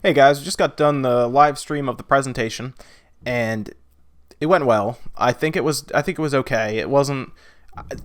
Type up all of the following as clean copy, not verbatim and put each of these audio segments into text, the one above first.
Hey guys, we just got done the live stream of the presentation, and it went well. I think it was okay. It wasn't.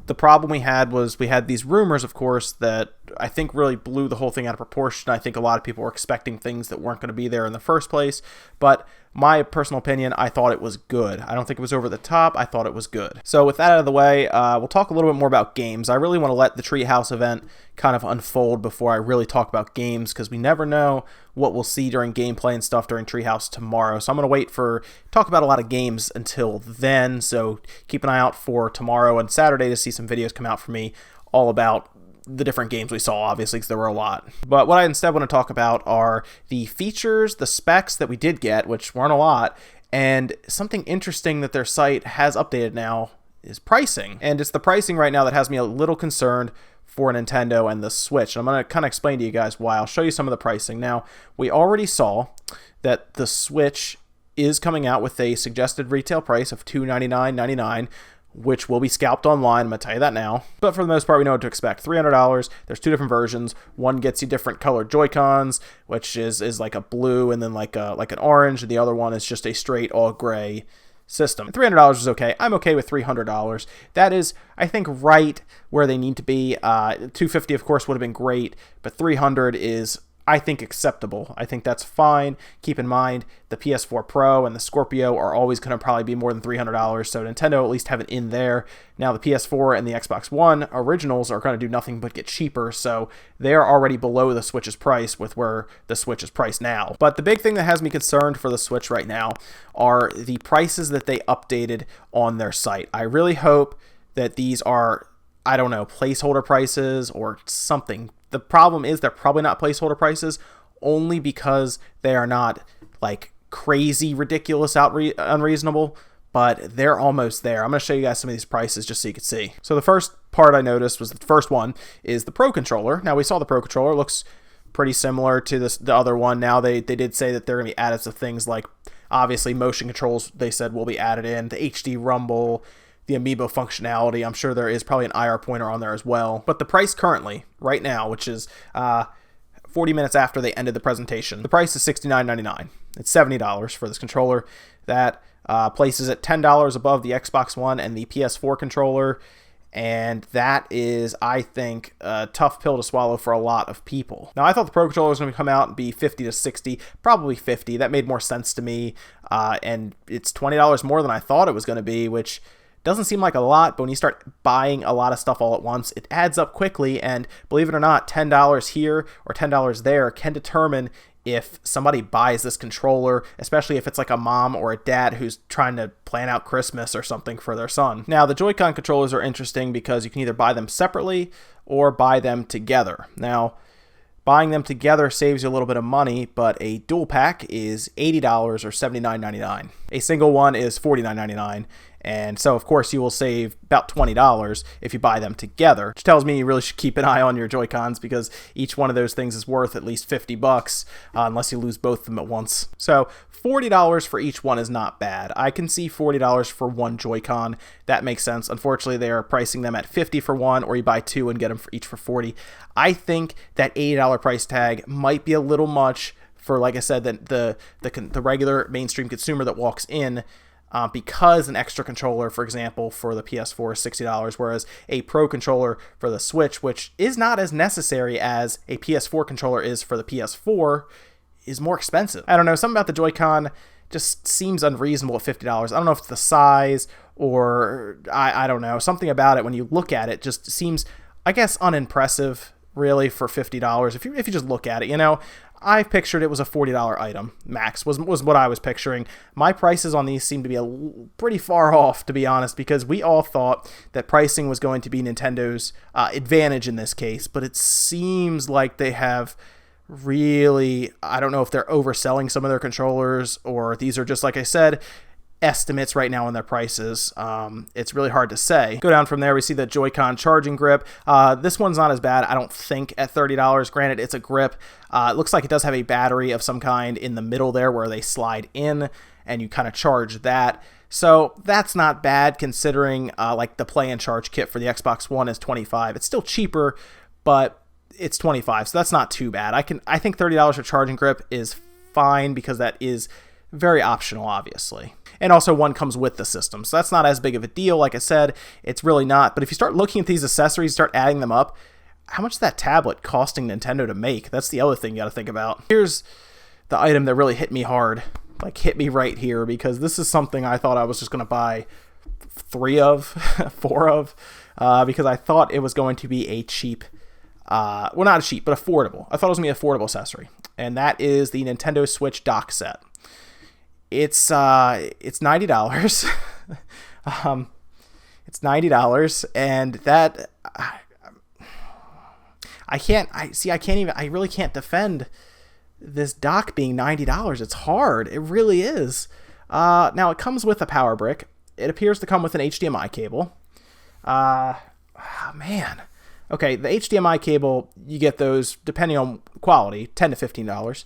The problem we had was we had these rumors, of course, that I think really blew the whole thing out of proportion. I think a lot of people were expecting things that weren't going to be there in the first place. But my personal opinion, I thought it was good. I don't think it was over the top. I thought it was good. So with that out of the way, we'll talk a little bit more about games. I really want to let the Treehouse event kind of unfold before I really talk about games, because we never know what we'll see during gameplay and stuff during Treehouse tomorrow. So I'm going to wait for talk about a lot of games until then. So keep an eye out for tomorrow and Saturday to see some videos come out for me all about the different games we saw, obviously, because there were a lot. But what I instead want to talk about are the features, the specs that we did get, which weren't a lot, and something interesting that their site has updated now is pricing. And it's the pricing right now that has me a little concerned for Nintendo and the Switch. And I'm going to kind of explain to you guys why. I'll show you some of the pricing. Now, we already saw that the Switch is coming out with a suggested retail price of $299.99, which will be scalped online. I'm going to tell you that now. But for the most part, we know what to expect. $300. There's two different versions. One gets you different colored Joy-Cons, which is like a blue and then like an orange. And the other one is just a straight all gray system. $300 is okay. I'm okay with $300. That is, I think, right where they need to be. $250, of course, would have been great, but $300 is, I think, acceptable. I think that's fine. Keep in mind, the PS4 Pro and the Scorpio are always going to probably be more than $300, so Nintendo at least have it in there. Now, the PS4 and the Xbox One originals are going to do nothing but get cheaper, so they're already below the Switch's price with where the Switch is priced now. But the big thing that has me concerned for the Switch right now are the prices that they updated on their site. I really hope that these are, I don't know, placeholder prices or something. The problem is they're probably not placeholder prices, only because they are not like crazy, ridiculous, unreasonable, but they're almost there. I'm going to show you guys some of these prices just so you can see. So the first part I noticed was the first one is the Pro Controller. Now we saw the Pro Controller. It looks pretty similar to the other one. Now they did say that they're going to be added to things like, obviously, motion controls, they said, will be added in, the HD Rumble, the Amiibo functionality. I'm sure there is probably an IR pointer on there as well. But the price currently, right now, which is 40 minutes after they ended the presentation, the price is $69.99. It's $70 for this controller. That places it $10 above the Xbox One and the PS4 controller. And that is, I think, a tough pill to swallow for a lot of people. Now, I thought the Pro Controller was going to come out and be $50 to $60, probably $50. That made more sense to me. And it's $20 more than I thought it was going to be, which doesn't seem like a lot, but when you start buying a lot of stuff all at once, it adds up quickly, and believe it or not, $10 here or $10 there can determine if somebody buys this controller, especially if it's like a mom or a dad who's trying to plan out Christmas or something for their son. Now, the Joy-Con controllers are interesting because you can either buy them separately or buy them together. Now, buying them together saves you a little bit of money, but a dual pack is $80 or $79.99. A single one is $49.99. And so, of course, you will save about $20 if you buy them together, which tells me you really should keep an eye on your Joy-Cons, because each one of those things is worth at least $50 unless you lose both of them at once. So $40 for each one is not bad. I can see $40 for one Joy-Con. That makes sense. Unfortunately, they are pricing them at $50 for one, or you buy two and get them for each for $40. I think that $80 price tag might be a little much for, like I said, the regular mainstream consumer that walks in. Because an extra controller, for example, for the PS4 is $60, whereas a Pro controller for the Switch, which is not as necessary as a PS4 controller is for the PS4, is more expensive. I don't know, something about the Joy-Con just seems unreasonable at $50. I don't know if it's the size or I don't know. Something about it when you look at it just seems, I guess, unimpressive, really, for $50. If you just look at it, you know, I pictured it was a $40 item, max, was what I was picturing. My prices on these seem to be pretty far off, to be honest, because we all thought that pricing was going to be Nintendo's advantage in this case, but it seems like they have really, I don't know if they're overselling some of their controllers, or these are just, like I said, estimates right now on their prices. It's really hard to say. Go down from there, we see the Joy-Con charging grip. This one's not as bad, I don't think, at $30. Granted, it's a grip. It looks like it does have a battery of some kind in the middle there where they slide in and you kind of charge that. So that's not bad, considering like the play and charge kit for the Xbox One is $25. It's still cheaper, but it's $25, so that's not too bad. I think $30 for charging grip is fine because that is very optional, obviously. And also one comes with the system, so that's not as big of a deal. Like I said, it's really not. But if you start looking at these accessories, start adding them up, how much is that tablet costing Nintendo to make? That's the other thing you got to think about. Here's the item that really hit me hard, like hit me right here, because this is something I thought I was just going to buy 4 of, because I thought it was going to be a cheap, well, not cheap, but affordable. I thought it was going to be an affordable accessory, and that is the Nintendo Switch dock set. It's $90. It's $90, and that I really can't defend this dock being $90. It's hard. It really is. Now it comes with a power brick. It appears to come with an HDMI cable. Man. Okay, the HDMI cable, you get those, depending on quality, $10 to $15.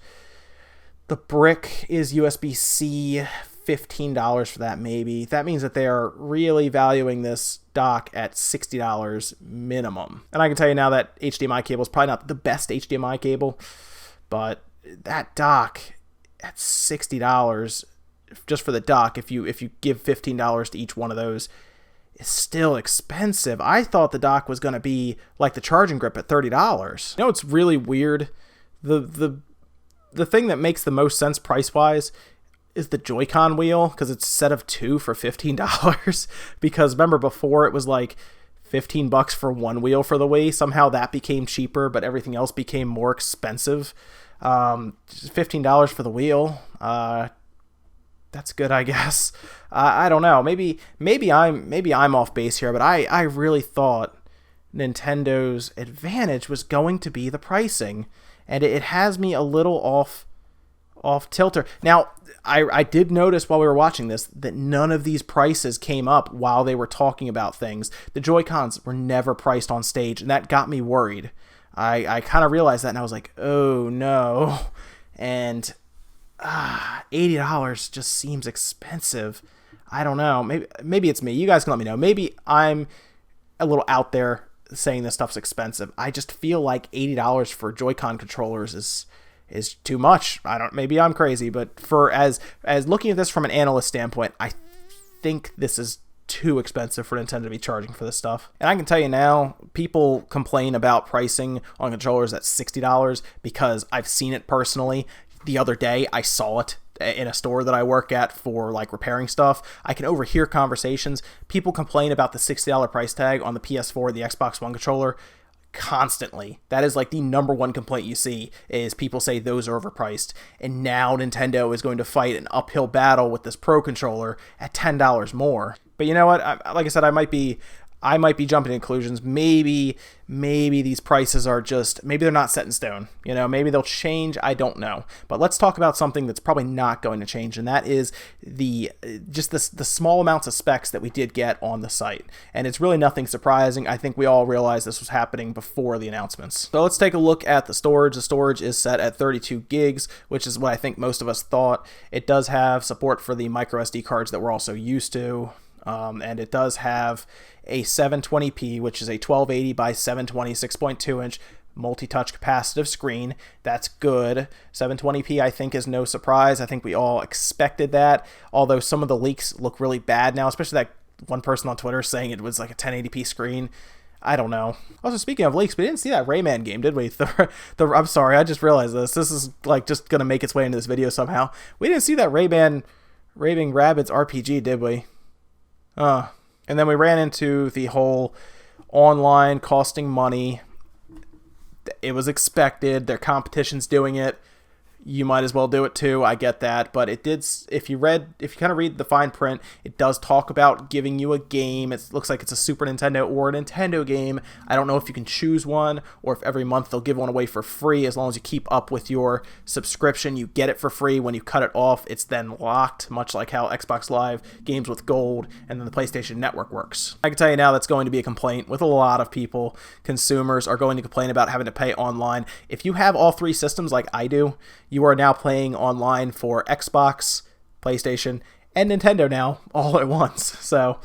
The brick is USB-C, $15 for that maybe. That means that they are really valuing this dock at $60 minimum. And I can tell you now that HDMI cable is probably not the best HDMI cable, but that dock at $60 just for the dock, if you give $15 to each one of those, is still expensive. I thought the dock was going to be like the charging grip at $30. You know, it's really weird. The thing that makes the most sense price-wise is the Joy-Con wheel, because it's a set of 2 for $15. Because remember before it was like $15 for one wheel for the Wii. Somehow that became cheaper, but everything else became more expensive. $15 for the wheel. That's good, I guess. I don't know. Maybe I'm off base here, but I really thought Nintendo's advantage was going to be the pricing, and it has me a little off tilter. Now, I did notice while we were watching this that none of these prices came up while they were talking about things. The Joy-Cons were never priced on stage, and that got me worried. I kind of realized that, and I was like, oh no. And $80 just seems expensive. I don't know. Maybe it's me. You guys can let me know. Maybe I'm a little out there saying this stuff's expensive. I just feel like $80 for Joy-Con controllers is too much. Maybe I'm crazy, but for as looking at this from an analyst standpoint, I think this is too expensive for Nintendo to be charging for this stuff. And I can tell you now, people complain about pricing on controllers at $60 because I've seen it personally. The other day, I saw it in a store that I work at for like repairing stuff. I can overhear conversations. People complain about the $60 price tag on the PS4 or the Xbox One controller constantly. That is like the number one complaint you see, is people say those are overpriced. And now Nintendo is going to fight an uphill battle with this Pro controller at $10 more. But you know what? Like I said, I might be jumping to conclusions. Maybe these prices are maybe they're not set in stone. You know, maybe they'll change. I don't know. But let's talk about something that's probably not going to change, and that is the small amounts of specs that we did get on the site. And it's really nothing surprising. I think we all realized this was happening before the announcements. So let's take a look at the storage. The storage is set at 32 gigs, which is what I think most of us thought. It does have support for the micro SD cards that we're also used to. And it does have a 720p, which is a 1280 by 720 6.2 inch multi-touch capacitive screen. That's good. 720p I think is no surprise. I think we all expected that, although some of the leaks look really bad now, especially that one person on Twitter saying it was like a 1080p screen. I don't know. Also, speaking of leaks, we didn't see that Rayman game, did we? I'm sorry, I just realized this. This is like just gonna make its way into this video somehow. We didn't see that Raving Rabbids RPG, did we? And then we ran into the whole online costing money. It was expected. Their competition's doing it. You might as well do it too. I get that, but it did. If you kind of read the fine print, it does talk about giving you a game. It looks like it's a Super Nintendo or a Nintendo game. I don't know if you can choose one or if every month they'll give one away for free. As long as you keep up with your subscription, you get it for free. When you cut it off, it's then locked, much like how Xbox Live Games with Gold and then the PlayStation Network works. I can tell you now that's going to be a complaint with a lot of people. Consumers are going to complain about having to pay online. If you have all three systems like I do, you are now playing online for Xbox, PlayStation, and Nintendo now, all at once. So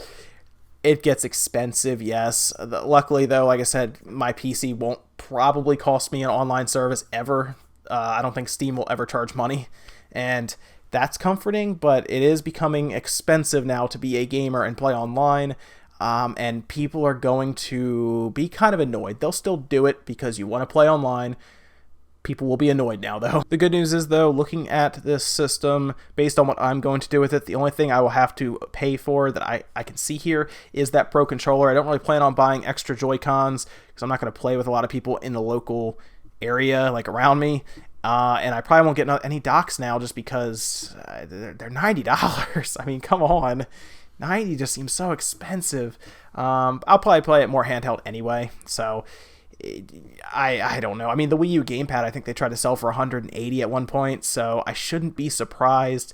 it gets expensive, yes. Luckily, though, like I said, my PC won't probably cost me an online service ever I don't think Steam will ever charge money, and that's comforting, but it is becoming expensive now to be a gamer and play online, and people are going to be kind of annoyed. They'll still do it because you want to play online. People will be annoyed now, though. The good news is, though, looking at this system, based on what I'm going to do with it, the only thing I will have to pay for that I can see here is that Pro Controller. I don't really plan on buying extra Joy-Cons because I'm not going to play with a lot of people in the local area, like around me. And I probably won't get any docks now just because they're $90. I mean, come on. 90 just seems so expensive. I'll probably play it more handheld anyway, so I don't know. I mean, the Wii U gamepad, I think they tried to sell for $180 at one point, so I shouldn't be surprised.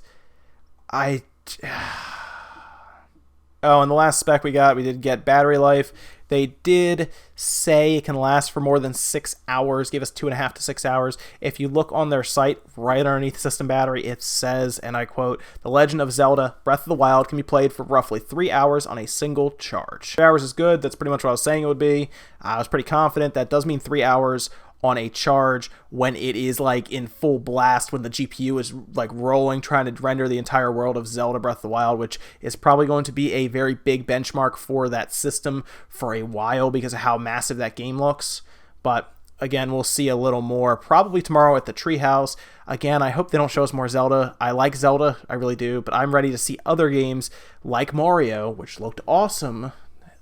Oh, and the last spec we did get battery life. They did say it can last for more than 6 hours, gave us 2.5 to 6 hours. If you look on their site, right underneath the system battery, it says, and I quote, "The Legend of Zelda Breath of the Wild can be played for roughly 3 hours on a single charge." 3 hours is good. That's pretty much what I was saying it would be. I was pretty confident. That does mean 3 hours on a charge when it is like in full blast, when the GPU is like rolling, trying to render the entire world of Zelda Breath of the Wild, which is probably going to be a very big benchmark for that system for a while because of how massive that game looks. But again, we'll see a little more probably tomorrow at the Treehouse. Again, I hope they don't show us more Zelda. I like Zelda, I really do, but I'm ready to see other games like Mario, which looked awesome.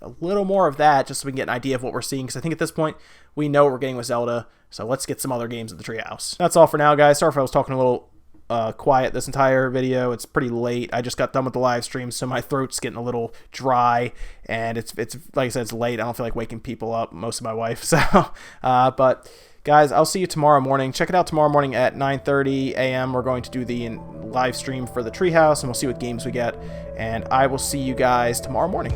A little more of that just so we can get an idea of what we're seeing, because I think at this point we know what we're getting with Zelda, so let's get some other games at the Treehouse. That's all for now, guys. Sorry if I was talking a little quiet this entire video. It's pretty late. I just got done with the live stream, so my throat's getting a little dry, and it's like I said, it's late. I don't feel like waking people up, most of my wife, so but guys, I'll see you tomorrow morning. Check it out tomorrow morning at 9:30 a.m. We're going to do the live stream for the Treehouse, and we'll see what games we get, and I will see you guys tomorrow morning.